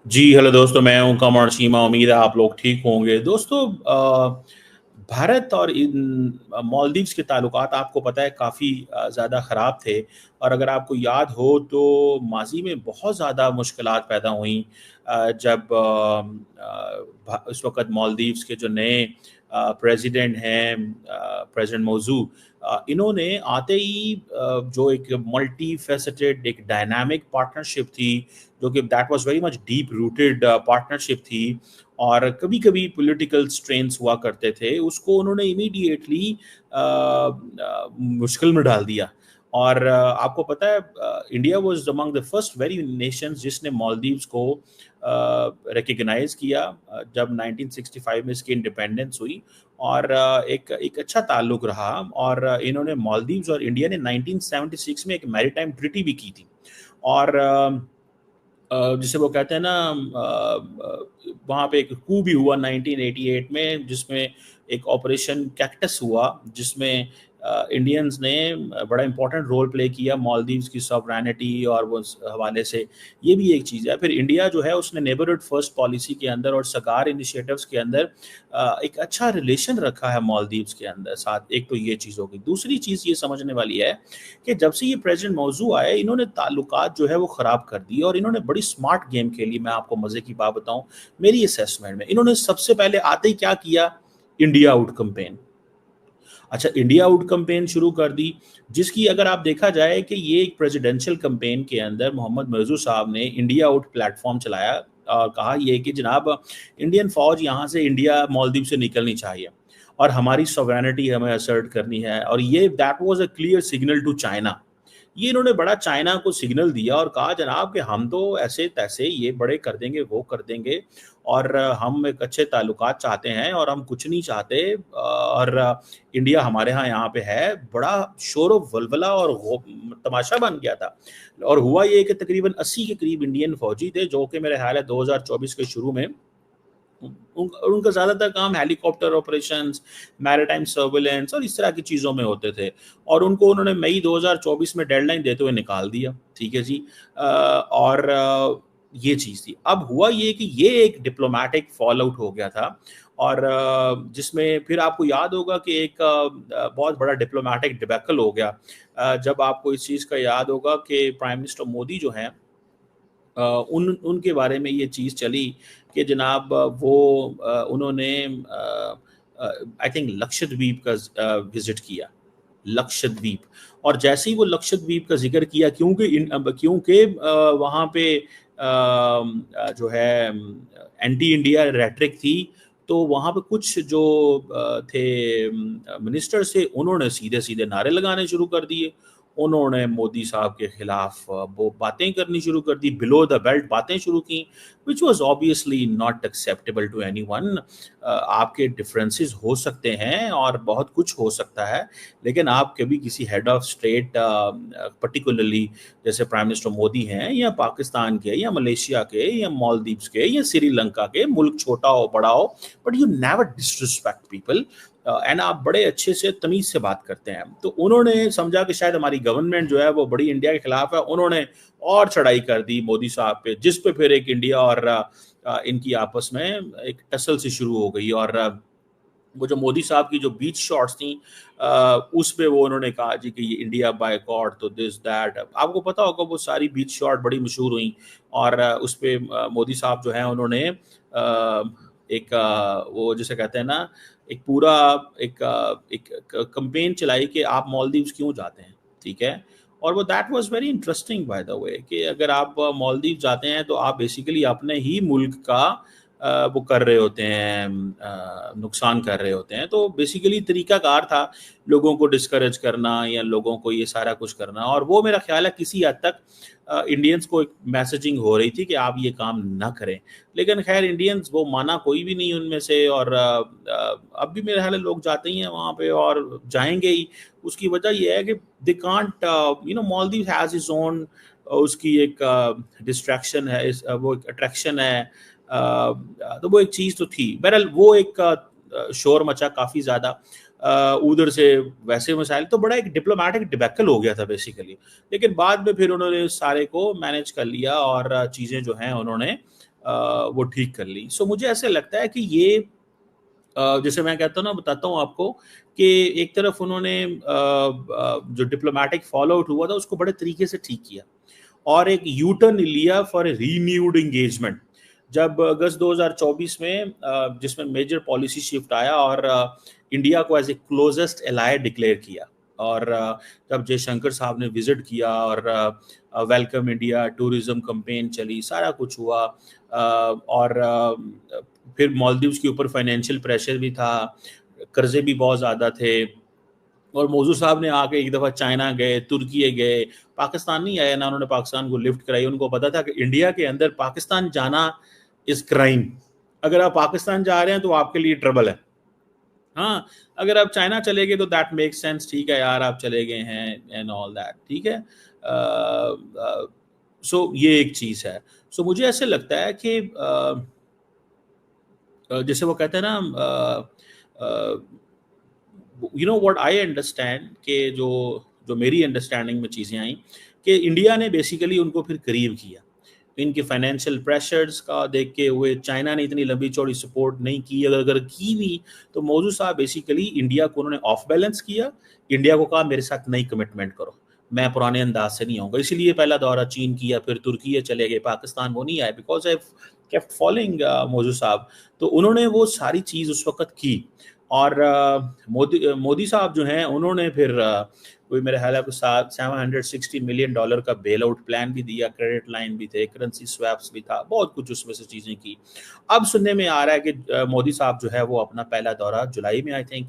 जी, hello दोस्तों, मैं हूँ कमर सीमा। उम्मीद है आप लोग ठीक होंगे। दोस्तों, भारत और इन मालदीव्स के ताल्लुकात आपको पता है काफ़ी ज़्यादा ख़राब थे। और अगर आपको याद हो तो माज़ी में बहुत ज़्यादा मुश्किलात पैदा हुईं जब उस वक़्त मालदीव्स के जो नए प्रेसिडेंट हैं, प्रेसिडेंट मौज़ू, इन्होंने आते ही जो एक मल्टी फेसेटेड एक डायनामिक पार्टनरशिप थी, जो कि that was very much deep rooted partnership थी, और कभी-कभी पॉलिटिकल स्ट्रेन्स हुआ करते थे, उसको उन्होंने इमीडिएटली मुश्किल में डाल दिया। और आपको पता है, India was among the first very Nations जिसने मालदीव्स को रिकॉग्नाइज किया जब 1965 में इसकी इंडिपेंडेंस हुई। और एक एक अच्छा ताल्लुक रहा। और इन्होंने मालदीव्स और इंडिया ने 1976 में एक मैरीटाइम ट्रीटी भी की थी। और जिसे वो कहते हैं ना, वहाँ पे एक कू भी हुआ 1988 में, जिसमें एक ऑपरेशन कैक्टस हुआ, जिसमें इंडियंस ने बड़ा इंपॉर्टेंट रोल प्ले किया मालदीव्स की सॉवरेनिटी और वो हवाले से। ये भी एक चीज़ है। फिर इंडिया जो है उसने नेबरहुड फर्स्ट पॉलिसी के अंदर और सगार इनिशिएटिव्स के अंदर एक अच्छा रिलेशन रखा है मालदीव्स के अंदर साथ। एक तो ये चीज़ होगी। दूसरी चीज़ ये समझने वाली है कि जब से ये प्रेसिडेंट मौजू आए, इन्होंने ताल्लुकात जो है वो ख़राब कर दिए और इन्होंने बड़ी स्मार्ट गेम खेली। मैं आपको मज़े की बात बताऊं, मेरी असेसमेंट में इन्होंने सबसे पहले आते ही क्या किया? India out campaign. अच्छा, इंडिया आउट कंपेन शुरू कर दी, जिसकी अगर आप देखा जाए कि ये एक प्रेसिडेंशियल कंपेन के अंदर मोहम्मद मौजू साहब ने इंडिया आउट प्लेटफॉर्म चलाया और कहा ये कि जनाब, इंडियन फौज यहाँ से इंडिया मालदीव से निकलनी चाहिए और हमारी सॉवरेनिटी हमें असर्ट करनी है। और ये that was a clear signal to China. ये इन्होंने बड़ा चाइना को सिग्नल दिया और कहा जनाब कि हम तो ऐसे तैसे ये बड़े कर देंगे, वो कर देंगे, और हम एक अच्छे ताल्लुकात चाहते हैं और हम कुछ नहीं चाहते। और इंडिया हमारे यहाँ पे है। बड़ा शोर व वलवला और तमाशा बन गया था। और हुआ ये कि तकरीबन 80 के करीब इंडियन फौजी थे, जो कि मेरे ख्याल है 2024 के शुरू में उनका ज़्यादातर काम हेलीकॉप्टर ऑपरेशंस, मैरीटाइम सर्विलेंस और इस तरह की चीज़ों में होते थे। और उनको उन्होंने मई 2024 में डेडलाइन देते हुए निकाल दिया। ठीक है जी। और ये चीज़ थी। अब हुआ ये कि ये एक डिप्लोमेटिक फॉल आउट हो गया था। और जिसमें फिर आपको याद होगा कि एक बहुत बड़ा डिप्लोमेटिक डिबैकल हो गया। जब आपको इस चीज़ का याद होगा कि प्राइम मिनिस्टर मोदी जो हैं, उनके बारे में ये चीज़ चली कि जनाब वो उन्होंने आई थिंक लक्षद्वीप का विज़िट किया। लक्षद्वीप। और जैसे ही वो लक्षद्वीप का ज़िक्र किया, क्योंकि वहाँ पे जो है एंटी इंडिया रेटरिक थी, तो वहाँ पे कुछ जो थे मिनिस्टर्स थे, उन्होंने सीधे-सीधे नारे लगाने शुरू कर दिए। उन्होंने मोदी साहब के खिलाफ वो बातें करनी शुरू कर दी, बिलो द बेल्ट बातें शुरू की, which was obviously not acceptable to anyone. आपके डिफरेंसेस हो सकते हैं और बहुत कुछ हो सकता है, लेकिन आप कभी किसी हेड ऑफ स्टेट, पर्टिकुलरली जैसे प्राइम मिनिस्टर मोदी हैं, या पाकिस्तान के, या मलेशिया के, या मालदीव्स के, या श्रीलंका के, मुल्क छोटा हो बड़ा हो, but you never disrespect people and आप बड़े अच्छे से तमीज से बात करते हैं। तो उन्होंने समझा कि शायद हमारी गवर्नमेंट जो है वो बड़ी इंडिया के खिलाफ है। उन्होंने और चढ़ाई कर दी मोदी साहब पे, जिस पे फिर एक इंडिया और इनकी आपस में एक टसल सी शुरू हो गई। और वो जो मोदी साहब की जो बीच शॉट्स थी, उस पे वो उन्होंने कहा जी कि ये इंडिया बायकॉट, तो दिस दैट। आपको पता होगा वो सारी बीच शॉट बड़ी मशहूर हुई। और उस पे मोदी साहब जो है उन्होंने एक वो जिसे कहते हैं ना, एक पूरा एक कंपेन चलाई कि आप मालदीव्स क्यों जाते हैं। ठीक है। और वो that was very interesting bye the वे कि अगर आप मालदीव जाते हैं तो आप बेसिकली अपने ही मुल्क का वो कर रहे होते हैं, नुकसान कर रहे होते हैं। तो बेसिकली तरीकाकार था लोगों को डिस्करेज करना या लोगों को ये सारा कुछ करना। और वो मेरा ख्याल है किसी हद तक इंडियंस को एक मैसेजिंग हो रही थी कि आप ये काम ना करें। लेकिन खैर इंडियंस वो माना कोई भी नहीं उनमें से। और अब भी मेरे ख्याल है लोग जाते ही हैं वहाँ पे और जाएंगे ही। उसकी वजह ये है कि they can't, Maldives has its own, उसकी एक डिस्ट्रैक्शन है, वो एक अट्रैक्शन है। तो वो एक चीज़ तो थी। बहरहाल वो एक शोर मचा काफ़ी ज़्यादा उधर से। वैसे मसाइल तो बड़ा एक डिप्लोमेटिक डिबैकल हो गया था बेसिकली। लेकिन बाद में फिर उन्होंने सारे को मैनेज कर लिया और चीज़ें जो हैं उन्होंने वो ठीक कर ली। सो मुझे ऐसे लगता है कि ये जैसे मैं कहता हूँ ना, बताता हूँ आपको कि एक तरफ उन्होंने जो डिप्लोमेटिक फॉलो आउट हुआ था उसको बड़े तरीके से ठीक किया और एक यू टर्न लिया फॉर रीन्यूड एंगेजमेंट। जब अगस्त 2024 में जिसमें मेजर पॉलिसी शिफ्ट आया और इंडिया को as a closest ally declare किया, और जब जयशंकर साहब ने विजिट किया और वेलकम इंडिया टूरिज्म कैंपेन चली, सारा कुछ हुआ, और फिर मालदीव्स के ऊपर फाइनेंशियल प्रेशर भी था, कर्जे भी बहुत ज़्यादा थे, और मौजू साहब ने आके एक दफ़ा चाइना गए, तुर्की गए, पाकिस्तान नहीं आया ना, उन्होंने पाकिस्तान को लिफ्ट कराई। उनको पता था कि इंडिया के अंदर पाकिस्तान जाना इज़ क्राइम। अगर आप पाकिस्तान जा रहे हैं तो आपके लिए ट्रबल है। हाँ, अगर आप चाइना चले गए तो दैट मेक्स सेंस, ठीक है यार आप चले गए हैं एंड ऑल दैट, ठीक है। सो ये एक चीज़ है। सो मुझे ऐसे लगता है कि जैसे वो कहते हैं ना, you know what I understand, कि जो जो मेरी अंडरस्टैंडिंग में चीज़ें आई कि इंडिया ने बेसिकली उनको फिर करीब किया। इनके फाइनेंशियल प्रेशर्स का देख के हुए चाइना ने इतनी लंबी चौड़ी सपोर्ट नहीं की, अगर अगर की भी तो मौजूद साहब बेसिकली इंडिया को उन्होंने ऑफ बैलेंस किया। इंडिया को कहा मेरे साथ नई कमिटमेंट करो, मैं पुराने अंदाज से नहीं आऊँगा। इसीलिए पहला दौरा चीन किया, फिर तुर्की चले गए, पाकिस्तान वो नहीं आए बिकॉज आई केप्ट फॉलोइंग मौजूद साहब। तो उन्होंने वो सारी चीज़ उस वक्त की। और मोदी साहब जो हैं उन्होंने फिर कोई मेरे ख्याल है $760 मिलियन का बेल आउट प्लान भी दिया, क्रेडिट लाइन भी थे, करेंसी स्वैप्स भी था, बहुत कुछ उसमें से चीज़ें की। अब सुनने में आ रहा है कि मोदी साहब जो है वो अपना पहला दौरा जुलाई में आई थिंक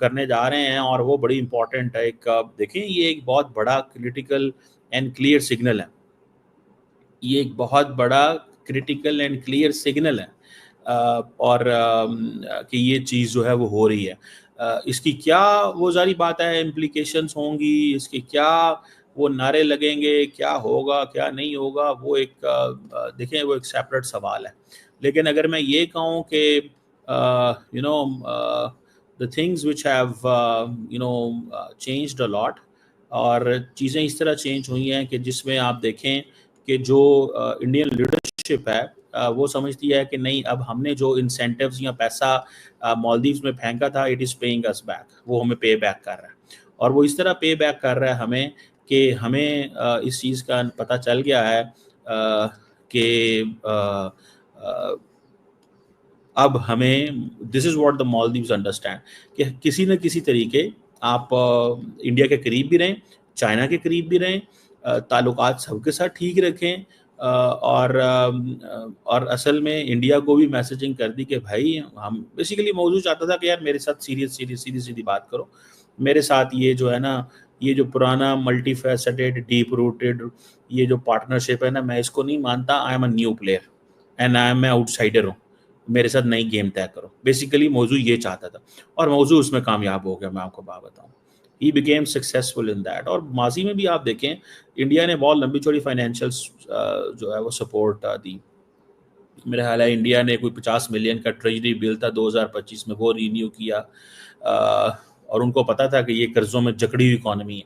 करने जा रहे हैं, और वो बड़ी इंपॉर्टेंट है। एक देखें, ये एक बहुत बड़ा क्रिटिकल एंड क्लियर सिग्नल है। ये एक बहुत बड़ा क्रिटिकल एंड क्लियर सिग्नल है, और कि ये चीज़ जो है वो हो रही है। इसकी क्या वो सारी बात है, इम्प्लीकेशंस होंगी, इसके क्या वो नारे लगेंगे, क्या होगा क्या नहीं होगा, वो एक देखें वो एक सेपरेट सवाल है। लेकिन अगर मैं ये कहूँ कि you know the things which have you know changed a lot, और चीज़ें इस तरह चेंज हुई हैं कि जिसमें आप देखें कि जो इंडियन लीडरशिप है वो समझती है कि नहीं, अब हमने जो इंसेंटिव्स या पैसा मालदीव्स में फेंका था, it is paying us back, वो हमें पे बैक कर रहा है। और वो इस तरह पे बैक कर रहा है हमें कि हमें इस चीज़ का पता चल गया है कि अब हमें, this is what the Maldives understand, कि किसी न किसी तरीके आप इंडिया के करीब भी रहें, चाइना के करीब भी रहें, ताल्लुकात सबके साथ ठीक रखें, और असल में इंडिया को भी मैसेजिंग कर दी कि भाई हम बेसिकली, मौजूद चाहता था कि यार मेरे साथ सीधी सीधी बात करो, मेरे साथ ये जो है ना, ये जो पुराना मल्टी फैसेटेड डीप रूटेड ये जो पार्टनरशिप है ना, मैं इसको नहीं मानता। I am a new player and मैं आउटसाइडर हूँ, मेरे साथ नई गेम तय करो। बेसिकली मौजू ये चाहता था, और मौजू उसमें कामयाब हो गया। मैं आपको बात बताऊँ, he became successful in that. और माजी में भी आप देखें, इंडिया ने बहुत लंबी चौड़ी फाइनेंशियल जो है वो सपोर्ट दी। मेरा ख्याल है इंडिया ने कोई 50 मिलियन का ट्रेजरी बिल था 2025 में, वो रीन्यू किया, और उनको पता था कि ये कर्जों में जकड़ी हुई इकॉनमी है,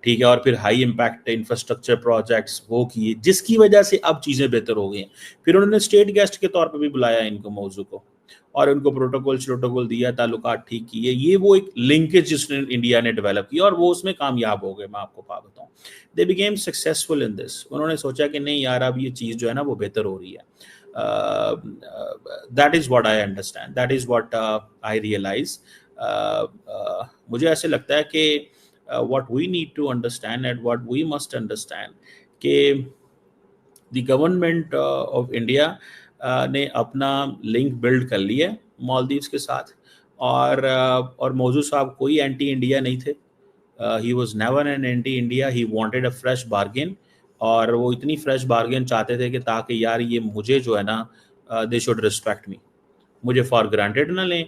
ठीक है। और फिर हाई इम्पैक्ट इंफ्रास्ट्रक्चर प्रोजेक्ट्स वो किए, जिसकी वजह से अब चीज़ें बेहतर हो गई हैं। फिर उन्होंने स्टेट गेस्ट के तौर पर भी बुलाया इनको, मौजू को, और उनको प्रोटोकॉल दिया, ताल्लुकात ठीक किए। ये वो एक लिंकेज जिसने इंडिया ने डेवलप किया, और वो उसमें कामयाब हो गए। मैं आपको बात बताऊँ, they became successful in this. उन्होंने सोचा कि नहीं यार, अब ये चीज़ जो है ना वो बेहतर हो रही है। That is what I understand, that is what I realise. मुझे ऐसे लगता है कि what we need to understand and what we must understand कि the government of India ने अपना लिंक बिल्ड कर लिया है मालदीव्स के साथ, और मौजू साहब कोई एंटी इंडिया नहीं थे। He was never an anti India, he wanted a fresh bargain, और वो इतनी फ्रेश बार्गेन चाहते थे कि ताकि यार ये मुझे जो है ना, दे शुड रिस्पेक्ट मी, मुझे फॉर ग्रांटेड ना लें,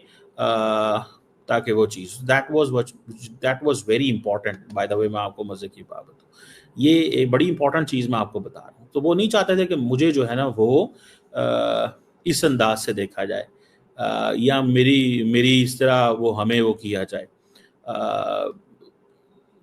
ताकि वो चीज़, that was very important. By the way, मैं आपको मज़े की बात बताऊँ, ये एक बड़ी इंपॉर्टेंट चीज़ मैं आपको बता रहा हूँ। तो वो नहीं चाहते थे कि मुझे जो है ना वो इस अंदाज से देखा जाए, या मेरी मेरी इस तरह वो हमें वो किया जाए।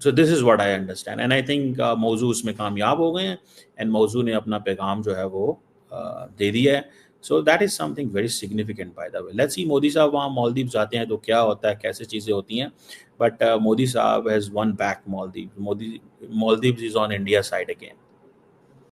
So this is what I understand and I think मौजू उसमें कामयाब हो गए हैं, एंड मौजू ने अपना पैगाम जो है वो दे दिया है. So that is something very significant bye the way. Let's see Modi साहब वहाँ मालदीव जाते हैं तो क्या होता है, कैसे चीज़ें होती हैं. बट मोदी साहब has one back Maldives. Modi Maldives is on India side again.